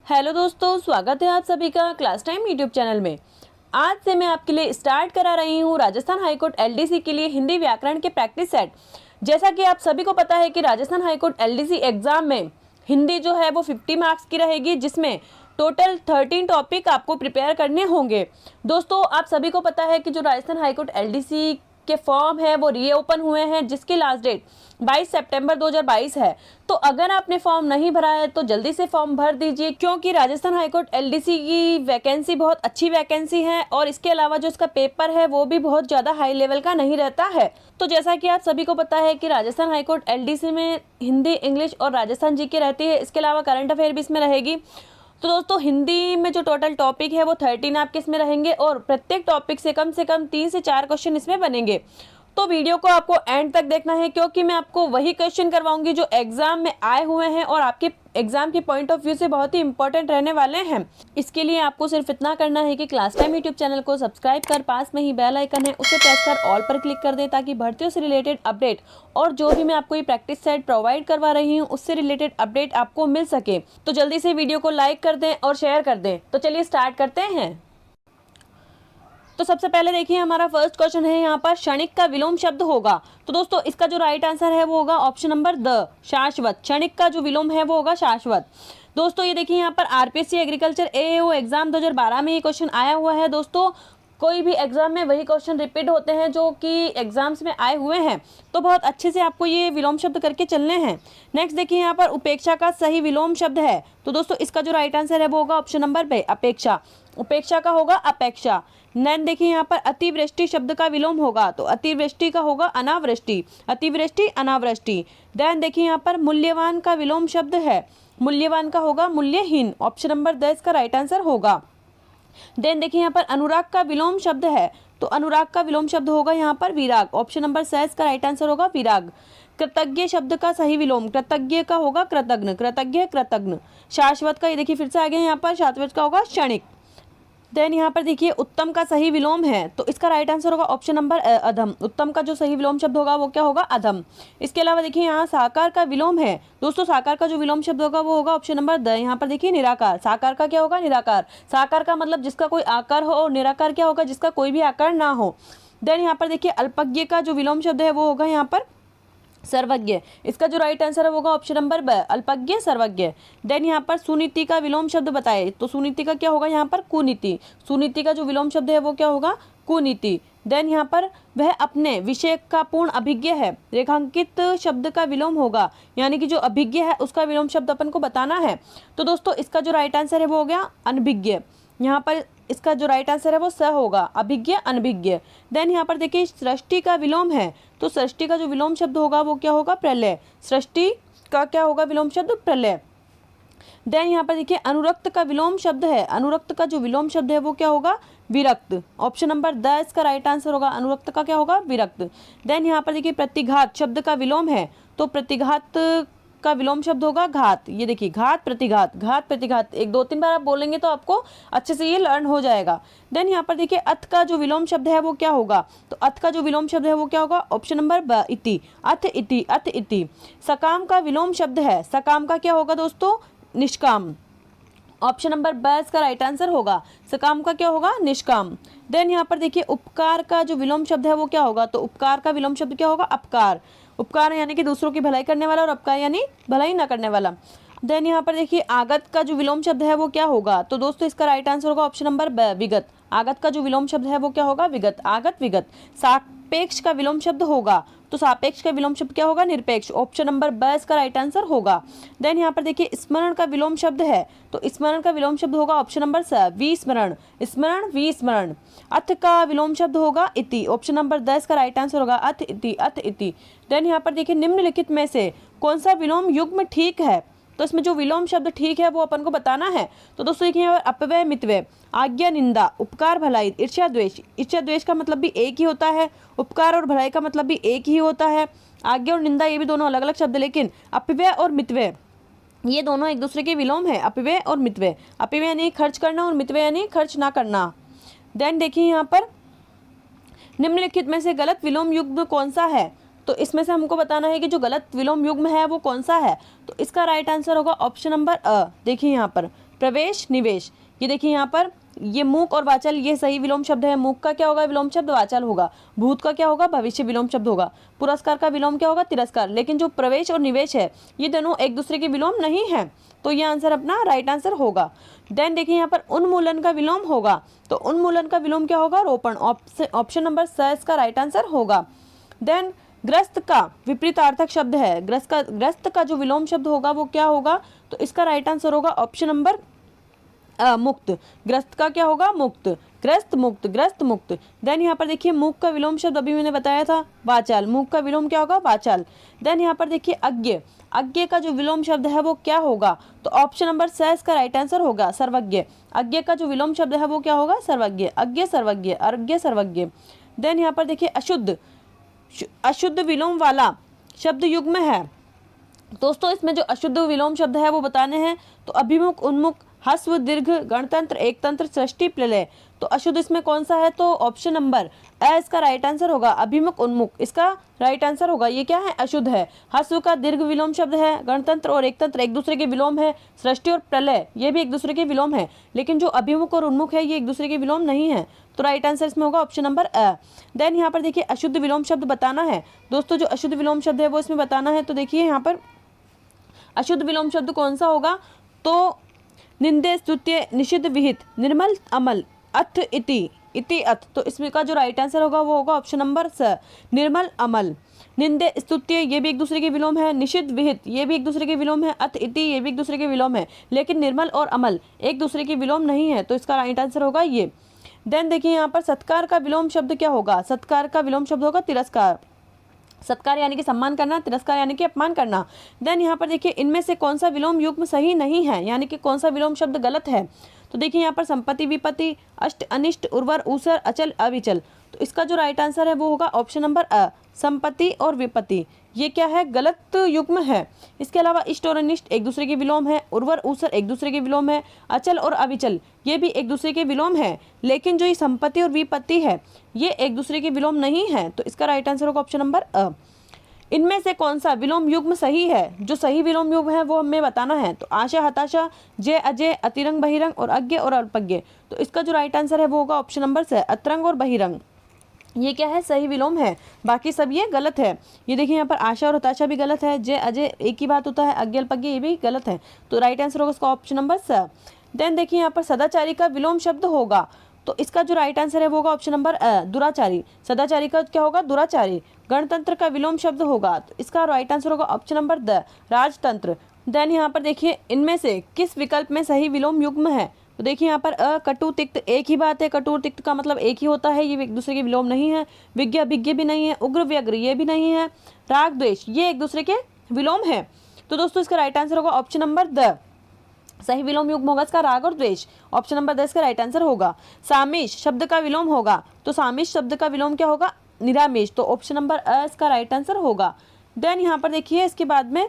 Hello दोस्तों, स्वागत है आप सभी का क्लास टाइम यूट्यूब चैनल में। आज से मैं आपके लिए स्टार्ट करा रही हूँ राजस्थान हाईकोर्ट एलडीसी के लिए हिंदी व्याकरण के प्रैक्टिस सेट। जैसा कि आप सभी को पता है कि राजस्थान हाईकोर्ट एलडीसी एग्जाम में हिंदी जो है वो 50 मार्क्स की रहेगी, जिसमें टोटल 13 टॉपिक आपको प्रिपेयर करने होंगे। दोस्तों, आप सभी को पता है कि जो राजस्थान हाईकोर्ट एलडीसी के फॉर्म है वो रीओपन हुए हैं, जिसकी लास्ट डेट 22 सितंबर 2022 है। तो अगर आपने फॉर्म नहीं भरा है तो जल्दी से फॉर्म भर दीजिए, क्योंकि राजस्थान हाईकोर्ट एलडीसी की वैकेंसी बहुत अच्छी वैकेंसी है और इसके अलावा जो इसका पेपर है वो भी बहुत ज़्यादा हाई लेवल का नहीं रहता है। तो जैसा कि आप सभी को पता है कि राजस्थान हाईकोर्ट एलडीसी में हिंदी, इंग्लिश और राजस्थान जीके रहती है। इसके अलावा करंट अफेयर भी इसमें रहेगी। तो दोस्तों, हिंदी में जो टोटल टॉपिक है वो 13 आपके इसमें रहेंगे और प्रत्येक टॉपिक से कम 3 से 4 क्वेश्चन इसमें बनेंगे। तो वीडियो को आपको एंड तक देखना है, क्योंकि मैं आपको वही क्वेश्चन करवाऊंगी जो एग्जाम में आए हुए हैं और आपके एग्जाम के पॉइंट ऑफ व्यू से बहुत ही इंपॉर्टेंट रहने वाले हैं। इसके लिए आपको सिर्फ इतना करना है कि क्लास टाइम यूट्यूब चैनल को सब्सक्राइब कर पास में ही बेल आइकन है उसे प्रेस कर ऑल पर क्लिक कर दें, ताकि भर्तियों से रिलेटेड अपडेट और जो भी मैं आपको ये प्रैक्टिस सेट प्रोवाइड करवा रही हूँ उससे रिलेटेड अपडेट आपको मिल सके। तो जल्दी से वीडियो को लाइक कर दें और शेयर कर दें। तो चलिए स्टार्ट करते हैं। तो सबसे पहले देखिए, हमारा फर्स्ट क्वेश्चन है यहाँ पर क्षणिक का विलोम शब्द होगा। तो दोस्तों, इसका जो राइट आंसर है वो होगा ऑप्शन नंबर द, शाश्वत। क्षणिक का जो विलोम है वो होगा शाश्वत। दोस्तों, ये देखिए यहाँ पर आरपीएससी एग्रीकल्चर एएओ एग्जाम 2012 में ये क्वेश्चन आया हुआ है। दोस्तों, कोई भी एग्जाम में वही क्वेश्चन रिपीट होते हैं जो कि एग्जाम्स में आए हुए हैं, तो बहुत अच्छे से आपको ये विलोम शब्द करके चलने हैं। नेक्स्ट देखिए, यहाँ पर उपेक्षा का सही विलोम शब्द है। तो दोस्तों, इसका जो राइट आंसर है वो होगा ऑप्शन नंबर बी, अपेक्षा। उपेक्षा का होगा अपेक्षा। नेक्स्ट देखिए, यहाँ पर अतिवृष्टि शब्द का विलोम होगा, तो अतिवृष्टि का होगा अनावृष्टि। अतिवृष्टि, अनावृष्टि। देन देखिए, यहाँ पर मूल्यवान का विलोम शब्द है, मूल्यवान का होगा मूल्यहीन। ऑप्शन नंबर द इसका राइट आंसर होगा। देन देखिए, यहाँ पर अनुराग का विलोम शब्द है, तो अनुराग का विलोम शब्द होगा यहाँ पर विराग। ऑप्शन नंबर सी इसका राइट आंसर होगा विराग। कृतज्ञ शब्द का सही विलोम, कृतज्ञ का होगा कृतज्ञ, कृतज्ञ कृतज्ञ। शाश्वत का ये देखिए फिर से आ गया यहाँ पर, शाश्वत का होगा क्षणिक। देन यहाँ पर देखिए, उत्तम का सही विलोम है, तो इसका राइट आंसर होगा ऑप्शन नंबर अधम। उत्तम का जो सही विलोम शब्द होगा वो क्या होगा, अधम। इसके अलावा देखिए, यहाँ साकार का विलोम है। दोस्तों, साकार का जो विलोम शब्द होगा वो होगा ऑप्शन नंबर द। यहाँ पर देखिए निराकार, साकार का क्या होगा, निराकार। साकार का मतलब जिसका कोई आकार हो, और निराकार क्या होगा, जिसका कोई भी आकार ना हो। देन यहाँ पर देखिए, अल्पज्ञ का जो विलोम शब्द है वो होगा यहाँ पर सर्वज्ञ। इसका जो राइट आंसर है वो होगा ऑप्शन नंबर ब, अल्पज्ञ सर्वज्ञ। देन यहाँ पर सुनीति का विलोम शब्द बताए, तो सुनीति का क्या होगा यहाँ पर, कुनीति। सुनीति का जो विलोम शब्द है वो क्या होगा, कुनीति। देन यहाँ पर वह अपने विषय का पूर्ण अभिज्ञ है। रेखांकित शब्द का विलोम होगा, यानी कि जो अभिज्ञ है उसका विलोम शब्द अपन को बताना है। तो दोस्तों, इसका जो राइट आंसर है वो हो गया अनभिज्ञ। यहाँ पर इसका जो राइट आंसर है वो स होगा, अभिज्ञ अनभिज्ञ। देन यहाँ पर देखिए, सृष्टि का विलोम है, तो सृष्टि का जो विलोम शब्द होगा वो क्या होगा, प्रलय। सृष्टि का क्या होगा विलोम शब्द, प्रलय। देन यहाँ पर देखिए, अनुरक्त का विलोम शब्द है, अनुरक्त का जो विलोम शब्द है वो क्या होगा, विरक्त। ऑप्शन नंबर द इसका राइट आंसर होगा, अनुरक्त का क्या होगा, विरक्त। देन यहाँ पर देखिए, प्रतिघात शब्द का विलोम है, तो प्रतिघात का विलोम शब्द होगा घात। ये देखिए, घात प्रतिघात, घात प्रतिघात। 1-2-3 बार आप बोलेंगे तो आपको अच्छे से ये लर्न हो जाएगा। देन यहाँ पर देखिए, अथ का जो विलोम शब्द है वो क्या होगा, तो अथ का जो विलोम शब्द है वो क्या होगा, ऑप्शन नंबर ब, इति। अथ इति, अथ इति। सकाम का विलोम शब्द है, सकाम का क्या होगा दोस्तों, निष्काम। ऑप्शन नंबर ब इसका राइट आंसर होगा, सकाम का क्या होगा, निष्काम। देन यहाँ पर देखिए, उपकार का जो विलोम शब्द है वो क्या होगा, तो उपकार का विलोम शब्द क्या होगा, अपकार। उपकार यानी कि दूसरों की भलाई करने वाला, और अपकार यानी भलाई ना करने वाला। देन यहाँ पर देखिए, आगत का जो विलोम शब्द है वो क्या होगा, तो दोस्तों इसका राइट आंसर होगा ऑप्शन नंबर ब, विगत। आगत का जो विलोम शब्द है वो क्या होगा, विगत, आगत विगत। सापेक्ष का विलोम शब्द होगा, तो सापेक्ष का विलोम शब्द क्या होगा, निरपेक्ष। ऑप्शन नंबर ब इसका राइट आंसर होगा। देन यहाँ पर देखिए, स्मरण का विलोम शब्द है, तो स्मरण का विलोम शब्द होगा ऑप्शन नंबर स, विस्मरण। स्मरण, विस्मरण। अथ का विलोम शब्द होगा इति। ऑप्शन नंबर द इसका राइट आंसर होगा अथ इति, अथ इति। देन यहाँ पर देखिए, निम्नलिखित में से कौन सा विलोम युग्म ठीक है, तो इसमें जो विलोम शब्द ठीक है वो अपन को बताना है। तो दोस्तों देखिए, अपव्यय मितव्यय, आज्ञा निंदा, उपकार भलाई, ईर्ष्या द्वेष। ईर्ष्या द्वेष का मतलब भी एक ही होता है, उपकार और भलाई का मतलब भी एक ही होता है। आज्ञा और निंदा ये भी दोनों अलग अलग शब्द, लेकिन अपव्यय और मितव्यय ये दोनों एक दूसरे के विलोम है, अपव्यय और मितव्यय। अपव्यय यानी खर्च करना और मितव्यय यानी खर्च ना करना। देन देखिए, यहाँ पर निम्नलिखित में से गलत विलोम युग्म कौन सा है, तो इसमें से हमको बताना है कि जो गलत विलोम युग्म है वो कौन सा है। तो इसका राइट आंसर होगा ऑप्शन नंबर अ। देखिए यहाँ पर प्रवेश, निवेश। ये देखिए यहाँ पर ये मूक और वाचल ये सही विलोम शब्द है। मूक का क्या होगा विलोम शब्द? वाचल होगा। भूत का क्या होगा? भविष्य विलोम शब्द होगा। पुरस्कार का विलोम क्या होगा? तिरस्कार। लेकिन जो प्रवेश और निवेश है ये दोनों एक दूसरे के विलोम नहीं है, तो ये आंसर अपना राइट आंसर होगा। देन देखिए यहाँ पर उन्मूलन का विलोम होगा, तो उन्मूलन का विलोम क्या होगा? रोपण। ऑप्शन नंबर स इसका राइट आंसर होगा। देन ग्रस्त का विपरीतार्थक शब्द है, ग्रस्त का जो विलोम शब्द होगा वो क्या होगा? तो इसका राइट आंसर होगा ऑप्शन नंबर मुक्त। ग्रस्त का क्या होगा? मुक्त। ग्रस्त मुक्त, ग्रस्त मुक्त। देन यहाँ पर देखिए मूक का विलोम शब्द अभी मैंने बताया था वाचाल। मूक का विलोम क्या होगा? वाचाल। देन यहाँ पर देखिए अज्ञ, अज्ञ का जो विलोम शब्द है वो क्या होगा? तो ऑप्शन नंबर स इसका राइट आंसर होगा सर्वज्ञ। अज्ञ का जो विलोम शब्द है वो क्या होगा? सर्वज्ञ। अज्ञ सर्वज्ञ, अज्ञ सर्वज्ञ। देन यहाँ पर देखिए अशुद्ध, अशुद्ध विलोम वाला शब्द युग्म है। दोस्तों इसमें जो अशुद्ध विलोम शब्द है वो बताने हैं, तो अभिमुख, उन्मुख, ह्रस्व, दीर्घ, गणतंत्र, एकतंत्र, सृष्टि, प्रलय। तो अशुद्ध इसमें कौन सा है? तो ऑप्शन नंबर ए इसका राइट आंसर होगा। अभिमुख, उन्मुख इसका राइट आंसर होगा। ये क्या है? अशुद्ध है। ह्रस्व का दीर्घ विलोम शब्द है। गणतंत्र और एकतंत्र एक दूसरे के विलोम है। सृष्टि और प्रलय ये भी एक दूसरे के विलोम है, लेकिन जो अभिमुख और उन्मुख है ये एक दूसरे के विलोम नहीं है, तो राइट आंसर इसमें होगा ऑप्शन नंबर ए। देन यहाँ पर देखिए अशुद्ध विलोम शब्द बताना है। दोस्तों जो अशुद्ध विलोम शब्द है वो इसमें बताना है, तो देखिए यहाँ पर अशुद्ध विलोम शब्द कौन सा होगा? तो निंदे, स्तुत्य, निषिद्ध, विहित, निर्मल, अमल, अथ, इति अथ। तो इसमें का जो राइट आंसर होगा वो होगा ऑप्शन नंबर स, निर्मल, अमल। निंदे, स्तुत्य ये भी एक दूसरे के विलोम है। निषिद्ध, विहित ये भी एक दूसरे के विलोम है। अथ, इति ये भी एक दूसरे के विलोम है, लेकिन निर्मल और अमल एक दूसरे के विलोम नहीं है, तो इसका राइट आंसर होगा ये। देन देखिए यहाँ पर सत्कार का विलोम शब्द क्या होगा? सत्कार का विलोम शब्द होगा तिरस्कार। सत्कार यानी कि सम्मान करना, तिरस्कार यानी कि अपमान करना। देन यहाँ पर देखिए इनमें से कौन सा विलोम युग्म सही नहीं है, यानी कि कौन सा विलोम शब्द गलत है? तो देखिए यहाँ पर संपत्ति, विपत्ति, अष्ट, अनिष्ट, उर्वर, ऊसर, अचल, अविचल। तो इसका जो राइट आंसर है वो होगा ऑप्शन नंबर अ, संपत्ति और विपत्ति। ये क्या है? गलत युग्म है। इसके अलावा इष्ट और अनिष्ट एक दूसरे के विलोम है। उर्वर, ऊसर एक दूसरे के विलोम है। अचल और अविचल ये भी एक दूसरे के विलोम है, लेकिन जो ये संपत्ति और विपत्ति है ये एक दूसरे के विलोम नहीं है, तो इसका राइट आंसर होगा ऑप्शन नंबर अ। इनमें से कौन सा विलोम युग्म सही है? जो सही विलोम युग्म है वो हमें बताना है। तो आशा, हताशा, जय, अजय, अतिरंग, बहिरंग और अज्ञ और अल्पज्ञ। तो इसका जो राइट आंसर है वो होगा ऑप्शन नंबर स, अतरंग और बहिरंग। ये क्या है? सही विलोम है, बाकी सब ये गलत है। ये देखिए यहाँ पर आशा और हताशा भी गलत है। जय, अजय एक ही बात होता है। अज्ञ, अल्पज्ञ ये भी गलत है, तो राइट आंसर होगा इसका ऑप्शन नंबर स। देन देखिए यहाँ पर सदाचारी का विलोम शब्द होगा, तो इसका जो राइट आंसर है वो होगा ऑप्शन नंबर अ, दुराचारी। सदाचारी का क्या होगा? दुराचारी। गणतंत्र का विलोम शब्द होगा, तो इसका राइट आंसर होगा ऑप्शन नंबर द, राजतंत्र। देन यहाँ पर देखिए इनमें से किस विकल्प में सही विलोम युग्म है? तो देखिए यहाँ पर अ, कटु, तिक्त एक ही बात है। कटु और तिक्त का मतलब एक ही होता है, ये एक दूसरे के विलोम नहीं है। विज्ञ, अभिज्ञ भी नहीं है। उग्र, व्यग्र ये भी नहीं है। राग, द्वेष ये एक दूसरे के विलोम है, तो दोस्तों इसका राइट आंसर होगा ऑप्शन नंबर द। सही विलोम युग्म होगा इसका राग और द्वेष। ऑप्शन नंबर 10 का राइट आंसर होगा। सामीश शब्द का विलोम होगा, तो सामीश शब्द का विलोम क्या होगा? निरामिष। तो ऑप्शन नंबर अ इसका राइट आंसर होगा। देन यहाँ पर देखिए इसके बाद में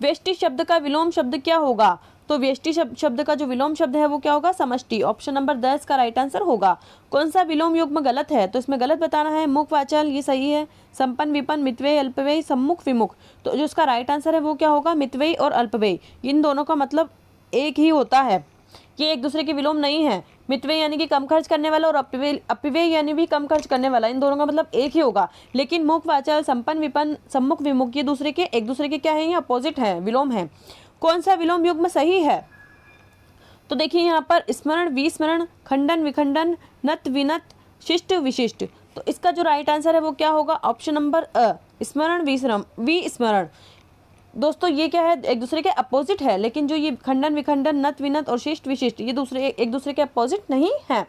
वेष्टि शब्द का विलोम शब्द क्या होगा? तो वेष्टि शब्द का जो विलोम शब्द है वो क्या होगा? समष्टि। ऑप्शन नंबर 10 का राइट आंसर होगा। कौन सा विलोम युग्म गलत है? तो इसमें गलत बताना है। मुख, वाचल ये सही है। संपन्न, विपन्न, मितव्ययी, अल्पव्ययी, सम्मुख, विमुख। तो जो इसका राइट आंसर है वो क्या होगा? मितव्ययी और अल्पव्ययी। इन दोनों का मतलब एक ही होता है, ये एक दूसरे के विलोम नहीं है। मितव्ययी यानी कि कम खर्च करने वाला और अपव्ययी यानी भी कम खर्च करने वाला, इन दोनों का मतलब एक ही होगा। लेकिन मुख, वाचल, संपन्न, विपन्न, सम्मुख, विमुख ये एक दूसरे के क्या है? ये अपोजिट है, विलोम है। कौन सा विलोम युग्म सही है? तो देखिए यहाँ पर स्मरण, विस्मरण, खंडन, विखंडन, नत, विनत, शिष्ट, विशिष्ट। तो इसका जो राइट आंसर है वो क्या होगा? ऑप्शन नंबर अ, स्मरण, विस्मरण। दोस्तों ये क्या है? एक दूसरे के अपोजिट है, लेकिन जो ये खंडन, विखंडन, नत, विनत और शिष्ट, विशिष्ट ये एक दूसरे के अपोजिट नहीं है।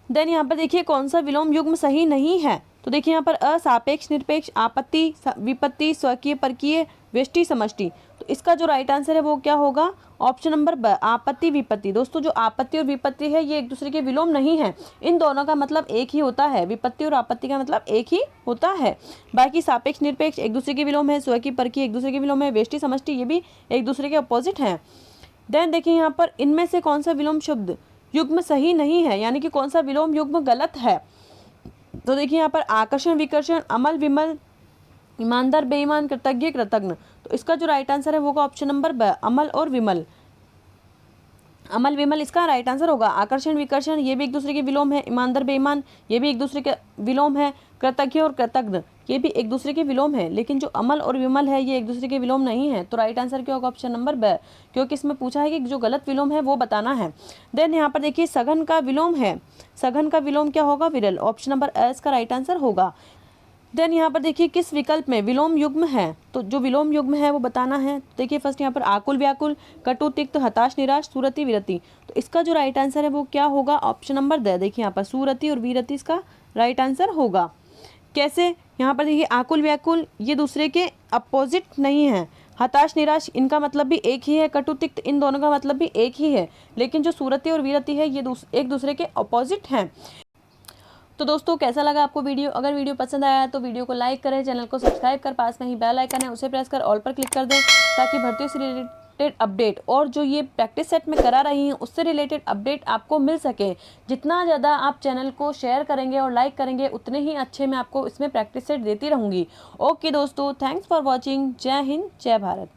देन यहाँ पर देखिए कौन सा विलोम युग्म सही नहीं है? तो देखिए यहाँ पर असापेक्ष, निरपेक्ष, आपत्ति, विपत्ति, स्वकीय, परकीय, वेष्टि, समष्टि। तो इसका जो राइट आंसर है वो क्या होगा? ऑप्शन नंबर ब, आपत्ति, विपत्ति। दोस्तों जो आपत्ति और विपत्ति है ये एक दूसरे के विलोम नहीं है, इन दोनों का मतलब एक ही होता है। विपत्ति और आपत्ति का मतलब एक ही होता है। बाकी सापेक्ष, निरपेक्ष एक दूसरे के विलोम है। स्वकीय, परकीय एक दूसरे के विलोम है। वेष्टि, समष्टि ये भी एक दूसरे के अपोजिट हैं। देन देखिए यहाँ पर इनमें से कौन सा विलोम शब्द युग्म सही नहीं है, यानी कि कौन सा विलोम युग्म गलत है? तो देखिए यहाँ पर आकर्षण, विकर्षण, अमल, विमल, ईमानदार, बेईमान, कृतज्ञ, कृतज्ञ। तो इसका जो राइट आंसर है वो होगा ऑप्शन नंबर ब, अमल और विमल। अमल विमल इसका राइट आंसर होगा। आकर्षण विकर्षण ये भी एक दूसरे के विलोम है। ईमानदार बेईमान ये भी एक दूसरे के विलोम है। कृतज्ञ और कृतज्ञ ये भी एक दूसरे के विलोम है। लेकिन जो अमल और विमल है ये एक दूसरे के विलोम नहीं है। तो राइट आंसर क्या होगा? ऑप्शन नंबर ब, क्योंकि इसमें पूछा है कि जो गलत विलोम है वो बताना है। देन यहाँ पर देखिए सघन का विलोम है। सघन का विलोम क्या होगा? विरल। ऑप्शन नंबर ए इसका राइट आंसर होगा। देन यहाँ पर देखिए किस विकल्प में विलोम युग्म है, तो जो विलोम युग्म है वो बताना है। देखिए फर्स्ट यहाँ पर आकुल व्याकुल, कटु तिक्त, हताश निराश, सुरति विरति। तो इसका जो राइट आंसर है वो क्या होगा? Option number the. देखिए यहाँ पर सुरति और विरति इसका राइट आंसर होगा। कैसे? यहाँ पर देखिए आकुल व्याकुल ये दूसरे के अपोजिट नहीं है। हताश निराश इनका मतलब भी एक ही है। कटु तिक्त इन दोनों का मतलब भी एक ही है। लेकिन जो सुरति और विरति है ये एक दूसरे के अपोजिट हैं। तो दोस्तों कैसा लगा आपको वीडियो? अगर वीडियो पसंद आया तो वीडियो को लाइक करें, चैनल को सब्सक्राइब कर पास में ही बेल आइकन है उसे प्रेस कर ऑल पर क्लिक कर दें, ताकि भर्तियों से रिलेटेड अपडेट और जो ये प्रैक्टिस सेट में करा रही हैं उससे रिलेटेड अपडेट आपको मिल सके। जितना ज़्यादा आप चैनल को शेयर करेंगे और लाइक करेंगे उतने ही अच्छे मैं आपको इसमें प्रैक्टिस सेट देती रहूँगी। ओके दोस्तों, थैंक्स फॉर वॉचिंग। जय हिंद, जय भारत।